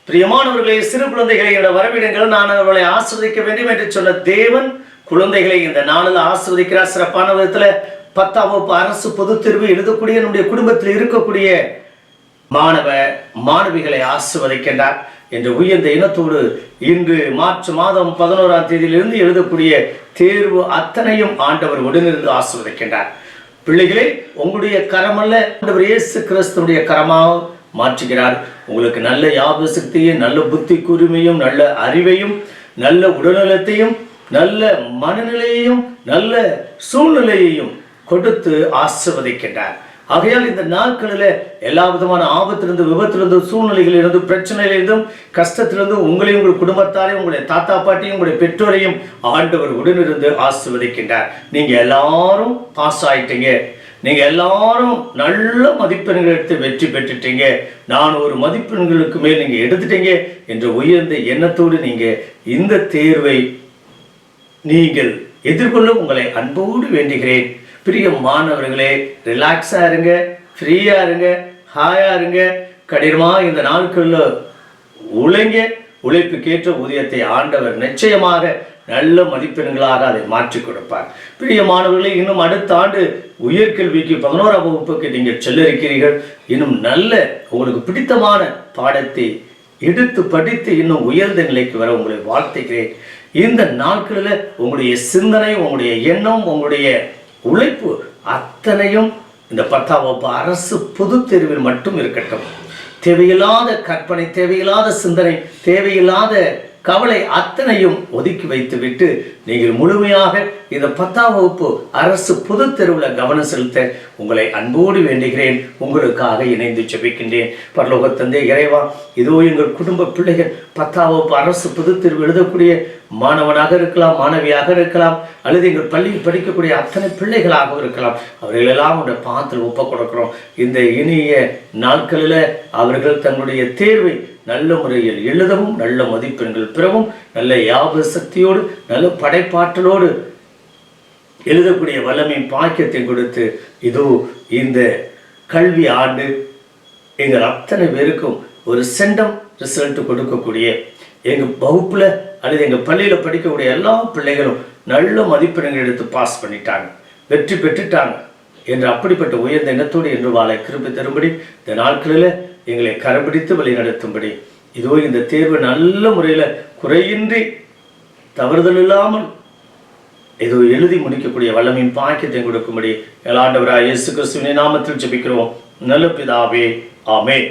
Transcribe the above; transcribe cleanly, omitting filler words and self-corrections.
பிரியமானவர்களே, சிறு குழந்தைகளை என்னோட வரவிடங்கள், நான் அவர்களை ஆஸ்வதிக்க வேண்டும் என்று சொன்ன தேவன் குழந்தைகளை இந்த நாளில் ஆஸ்வதிக்கிறார். சிறப்பான விதத்தில் 10ஆம் வகுப்பு அரசு பொதுத் தேர்வு எழுதக்கூடிய நம்முடைய குடும்பத்தில் இருக்கக்கூடிய மாணவ மாணவிகளை ஆசிர்வதிக்கின்றார் என்ற உயர்ந்த இனத்தோடு இன்று மார்ச் மாதம் 11ஆம் தேதியிலிருந்து எழுதக்கூடிய தேர்வு அத்தனையும் ஆண்டவர் உடனிருந்து ஆசிர்வதிக்கின்றார். பிள்ளைகளே, உங்களுடைய கரமல்ல, ஆண்டவர் இயேசு கிறிஸ்துவுடைய கரமாக மாற்றுகிறார். உங்களுக்கு நல்ல ஞாபக சக்தியும், நல்ல புத்தி கூர்மையும், நல்ல அறிவையும், நல்ல உடல்நலத்தையும், நல்ல மனநிலையையும், நல்ல சூழ்நிலையையும் கொடுத்து ஆசிர்வதிக்கின்றார். ஆகையால் இந்த நாட்களில் எல்லா விதமான ஆபத்திலிருந்து, விபத்திலிருந்து, சூழ்நிலைகளிலிருந்து, பிரச்சனையிலிருந்தும், கஷ்டத்திலிருந்தும் உங்களையும், உங்கள் குடும்பத்தாரையும், உங்களுடைய தாத்தா பாட்டியும், உங்களுடைய பெற்றோரையும் ஆண்டவர் உடனிருந்து ஆசிர்வதிக்கின்றார். நீங்க எல்லாரும் பாஸ் ஆயிட்டீங்க, நீங்க எல்லாரும் நல்ல மதிப்பெண்கள் எடுத்து வெற்றி பெற்றுட்டீங்க, 400 மதிப்பெண்களுக்கு மேல் நீங்க எடுத்துட்டீங்க என்ற உயர்ந்த எண்ணத்தோடு நீங்க இந்த தேர்வை நீங்கள் எதிர்கொள்ள உங்களை அன்போடு வேண்டுகிறேன். பிரிய மாணவர்களே, ரிலாக்ஸா இருங்க, ஃப்ரீயா இருங்க, ஹாயா இருங்க. கடினமா இந்த நாட்களில் உழைப்புக்கேற்ற ஊதியத்தை ஆண்டவர் நிச்சயமாக நல்ல மதிப்பெண்களாக அதை மாற்றி கொடுப்பார். பிரிய மாணவர்களே, இன்னும் அடுத்த ஆண்டு உயர்கல்விக்கு 11ஆம் வகுப்புக்கு நீங்கள் செல்ல இருக்கிறீர்கள். இன்னும் நல்ல உங்களுக்கு பிடித்தமான பாடத்தை எடுத்து படித்து இன்னும் உயர்ந்த நிலைக்கு வர உங்களை வாழ்த்துகிறேன். இந்த நாட்களில் உங்களுடைய சிந்தனை, உங்களுடைய எண்ணம், உங்களுடைய உழைப்பு அத்தனையும் இந்த 10ஆம் வகுப்பு அரசு பொது தேர்வில் மட்டும் இருக்கட்டும். தேவையில்லாத கற்பனை, தேவையில்லாத சிந்தனை, தேவையில்லாத கவலை அத்தனையும் ஒதுக்கி வைத்துவிட்டு நீங்கள் முழுமையாக இந்த 10ஆம் வகுப்பு அரசு பொது தேர்வில் கவனம் செலுத்த உங்களை அன்போடு வேண்டுகிறேன். உங்களுக்காக இணைந்து ஜெபிக்கின்றேன். பரலோக தந்தை இறைவா, இதோ எங்கள் குடும்ப பிள்ளைகள் 10ஆம் வகுப்பு அரசு பொது தேர்வு எழுதக்கூடிய மாணவனாக இருக்கலாம், மாணவியாக இருக்கலாம், அல்லது எங்கள் பள்ளியில் படிக்கக்கூடிய அத்தனை பிள்ளைகளாகவும் இருக்கலாம். அவர்களெல்லாம் உடைய பாதத்தில் ஒப்புக் கொடுக்கிறோம். இந்த இனிய நாட்களில் அவர்கள் தங்களுடைய தேர்வை நல்ல முறையில் எழுதவும், நல்ல மதிப்பெண்கள் பெறவும், நல்ல ஞாபக சக்தியோடு, நல்ல படைப்பாற்றலோடு எழுதக்கூடிய வல்லமையும் பாக்கியத்தை கொடுத்து இதோ இந்த கல்வி ஆண்டு எங்கள் அத்தனை பேருக்கும் ஒரு சென்டம் ரிசல்ட் கொடுக்கக்கூடிய, எங்கள் வகுப்பில் அல்லது எங்கள் பள்ளியில் படிக்கக்கூடிய எல்லா பிள்ளைகளும் நல்ல மதிப்பெண்கள் எடுத்து பாஸ் பண்ணிட்டாங்க, வெற்றி பெற்றுட்டாங்க என்று அப்படிப்பட்ட உயர்ந்த எண்ணத்தோடு என்று வாழ கிருபை தரும்படி இந்த நாட்களில் எங்களை கரம்பிடித்து வழி நடத்தும்படி இதோ இந்த தேர்வு நல்ல முறையில் குறையின்றி தவறுதல் இல்லாமல் ஏதோ எழுதி முடிக்கக்கூடிய வல்லமையின் பாக்கியத்தை கொடுக்கும்படி ஆண்டவராகிய இயேசு கிறிஸ்துவின் நாமத்தில் ஜெபிக்கிறோம் நல்ல பிதாவே, ஆமென்.